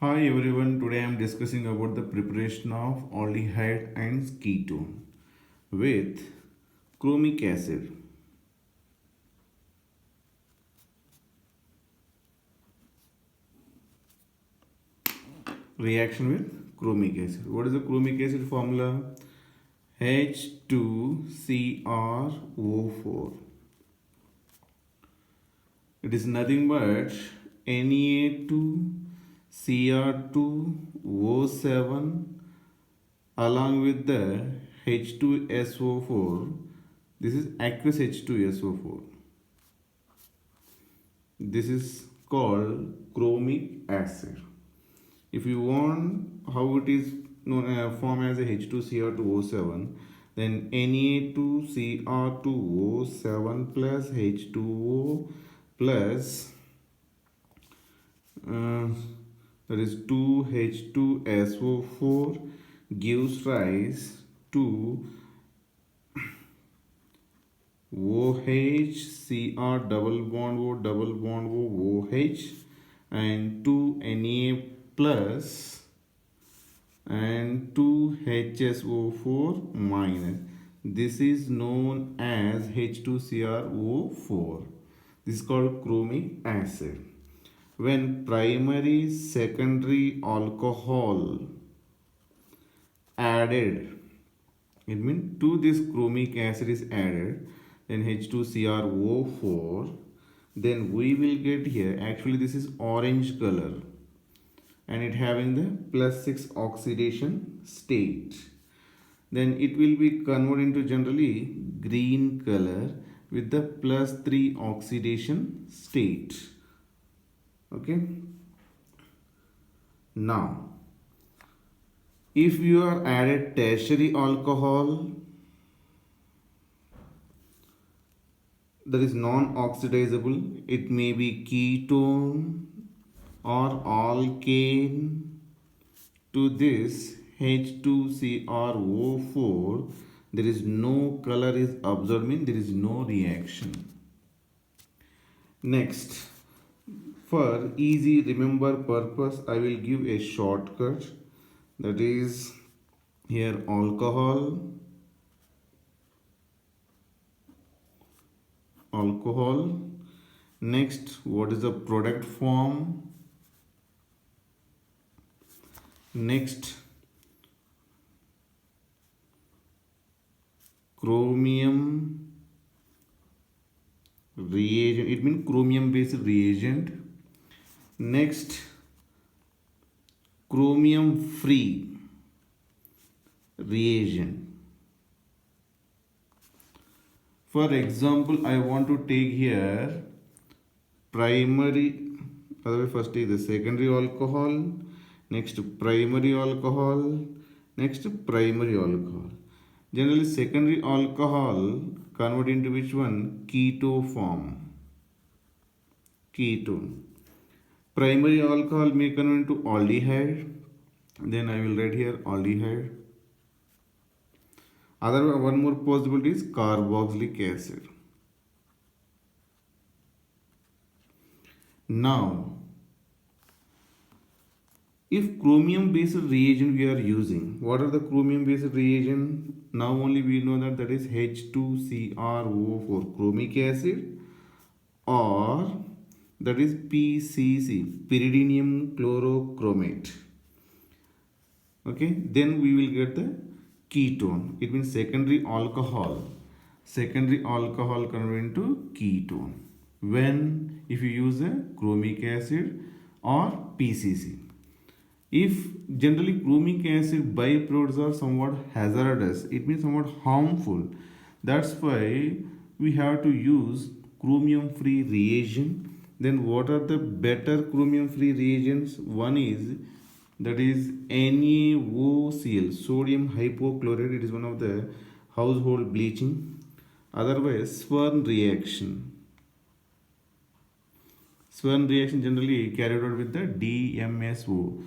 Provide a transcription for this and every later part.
Hi everyone, today I am discussing about the preparation of aldehyde and ketone with chromic acid. Reaction with chromic acid. What is the chromic acid formula? H2CrO4. It is nothing but Na2Cr2O7 along with the H2SO4. This is aqueous H2SO4. This is called chromic acid. If you want how it is known formed as a H2Cr2O7, then Na2Cr2O7 plus H2O plus uh, that is 2H2SO4 gives rise to OH, Cr double bond O, OH and 2 Na plus and 2 HSO4 minus. This is known as H2CrO4. This is called chromic acid. When primary secondary alcohol added, it means to this chromic acid is added, then H2CrO4, then we will get here, actually this is orange color and it having the +6 oxidation state. Then it will be converted into generally green color with the +3 oxidation state. Okay. Now, if you are added tertiary alcohol that is non-oxidizable, it may be ketone or alkane to this H2CrO4, there is no color is observed, means there is no reaction. Next, for easy remember purpose, I will give a shortcut, that is here alcohol. Next, what is the product form? Next, chromium reagent, it means chromium based reagent. Next, chromium free reagent. For example, I want to take here primary, first is the secondary alcohol, next primary alcohol, next primary alcohol. Generally secondary alcohol convert into which one? Keto form. Ketone. Primary alcohol may convert into aldehyde. Then I will write here aldehyde. Other one more possibility is carboxylic acid. Now, if chromium based reagent we are using, what are the chromium based reagent? Now only we know that is H2CrO4 chromic acid, or that is PCC, pyridinium chlorochromate. Okay, then we will get the ketone. It means secondary alcohol. Secondary alcohol convert into ketone when if you use a chromic acid or PCC. If generally chromic acid byproducts are somewhat hazardous, it means somewhat harmful. That's why we have to use chromium free reagent. Then what are the better chromium free reagents? One is that is NaOCl, sodium hypochlorite. It is one of the household bleaching. Otherwise, Swern reaction. Swern reaction generally carried out with the DMSO,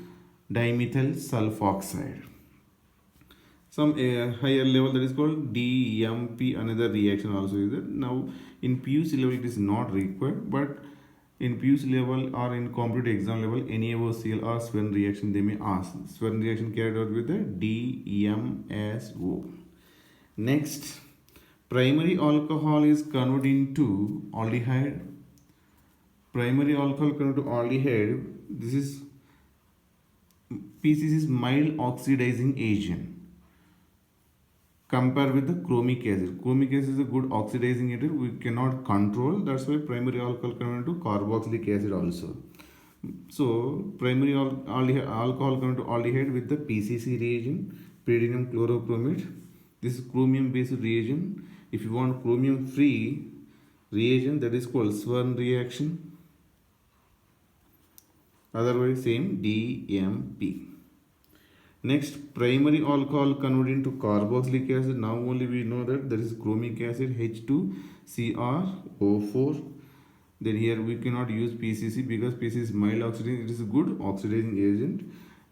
dimethyl sulfoxide. Some higher level that is called DMP, another reaction also is there. Now in PUC level it is not required, but in PUC level or in competitive exam level, NaOCl or Swen reaction they may ask. Swen reaction carried out with the DMSO. Next, primary alcohol is converted into aldehyde. Primary alcohol converted to aldehyde. This is PCC is mild oxidizing agent. Compare with the chromic acid. Chromic acid is a good oxidizing agent. We cannot control. That's why primary alcohol converted to carboxylic acid also. So primary alcohol converted to aldehyde with the PCC reagent, pyridinium chlorochromate. This is chromium based reagent. If you want chromium free reagent, that is called Swan reaction. Otherwise same DMP. Next, primary alcohol converted into carboxylic acid. Now only we know that there is chromic acid H2CrO4. Then here we cannot use PCC because PCC is mild oxidizing. It is a good oxidizing agent.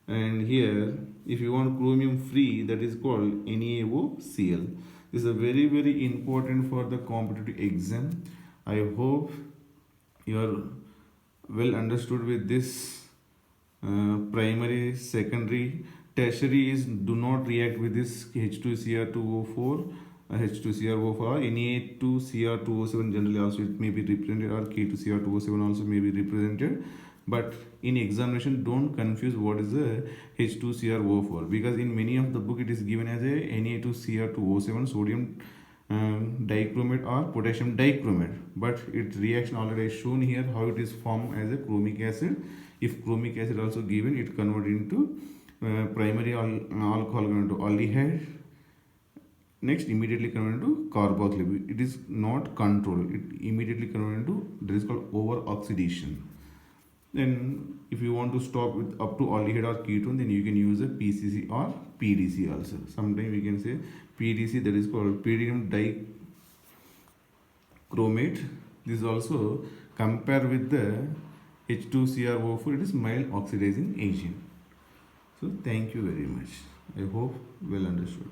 And here, if you want chromium free, that is called NaOCl. This is a very important for the competitive exam. I hope you are well understood with this primary, secondary. Tertiary is do not react with this H2Cr2O4, H2Cr4, Na2Cr2O7 generally also it may be represented, or K2Cr2O7 also may be represented. But in examination, don't confuse what is the H2Cr4, because in many of the book it is given as a Na2Cr2O7 sodium dichromate or potassium dichromate, but its reaction already shown here how it is formed as a chromic acid. If chromic acid also given, it converted into primary alcohol converted to aldehyde. Next, immediately converted to carboxylic. It is not controlled. It immediately converted into, that is called over oxidation. Then if you want to stop with up to aldehyde or ketone, then you can use a PCC or PDC also. Sometimes we can say PDC, that is called pyridinium dichromate. This is also compare with the H2CrO4. It is mild oxidizing agent. So thank you very much. I hope well understood.